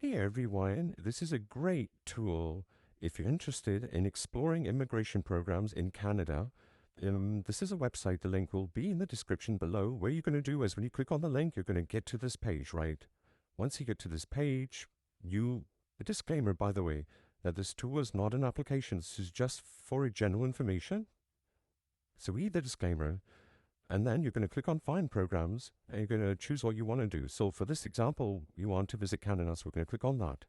Hey everyone, this is a great tool if you're interested in exploring immigration programs in Canada. This is a website, the link will be in the description below. What you're going to do is when you click on the link, you're going to get to this page, right? Once you get to this page, a disclaimer by the way, that this tool is not an application, this is just for general information. So read the disclaimer. And then you're going to click on Find Programs, and you're going to choose what you want to do. So for this example, you want to visit Canada, so we're going to click on that.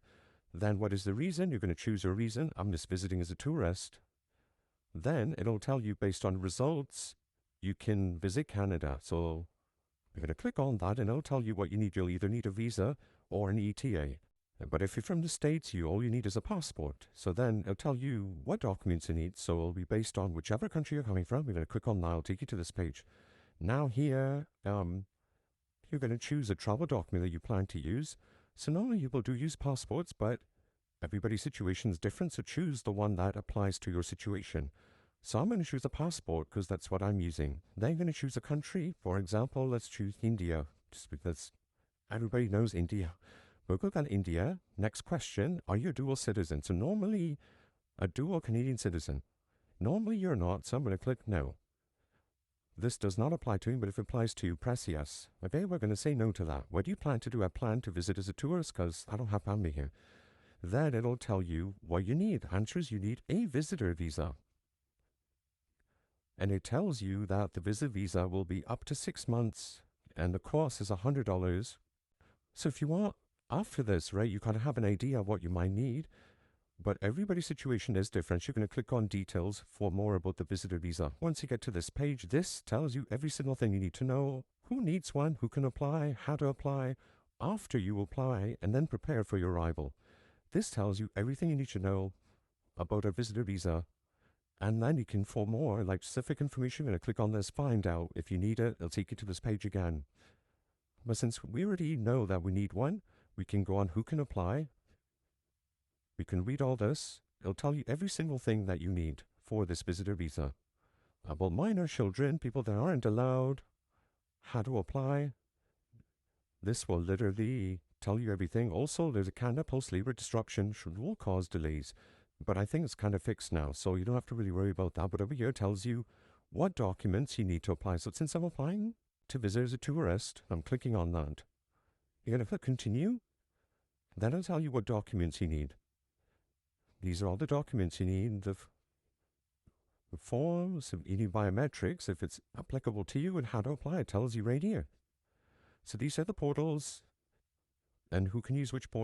Then what is the reason? You're going to choose your reason. I'm just visiting as a tourist. Then it'll tell you based on results, you can visit Canada. So you're going to click on that, and it'll tell you what you need. You'll either need a visa or an ETA. But if you're from the States, all you need is a passport. So then it'll tell you what documents you need. So it'll be based on whichever country you're coming from. You're going to click on that. It'll take you to this page. Now here, you're going to choose a travel document that you plan to use. So normally you will use passports, but everybody's situation is different. So choose the one that applies to your situation. So I'm going to choose a passport because that's what I'm using. Then I'm going to choose a country. For example, let's choose India, just because everybody knows India. We'll click on India. Next question, are you a dual citizen? So normally a dual Canadian citizen. Normally you're not, so I'm going to click no. This does not apply to me, but if it applies to you, press yes. Okay, we're going to say no to that. What do you plan to do? I plan to visit as a tourist because I don't have family here. Then it'll tell you what you need. Answers, you need a visitor visa. And it tells you that the visit visa will be up to 6 months and the cost is $100. So if you want, after this, right, you kind of have an idea of what you might need. But everybody's situation is different. You're going to click on details for more about the visitor visa. Once you get to this page, this tells you every single thing you need to know. Who needs one, who can apply, how to apply, after you apply, and then prepare for your arrival. This tells you everything you need to know about a visitor visa. And then you can, for more, like specific information, you're going to click on this, find out. If you need it, it'll take you to this page again. But since we already know that we need one, we can go on who can apply. We can read all this. It'll tell you every single thing that you need for this visitor visa. About minor children, people that aren't allowed, how to apply. This will literally tell you everything. Also, there's a Canada post-labor disruption will cause delays. But I think it's kind of fixed now, so you don't have to really worry about that. But over here tells you what documents you need to apply. So since I'm applying to visit as a tourist, I'm clicking on that. You're going to click continue. Then it'll tell you what documents you need. These are all the documents you need, the forms, you need biometrics, if it's applicable to you, and how to apply. It tells you right here. So these are the portals and who can use which portal.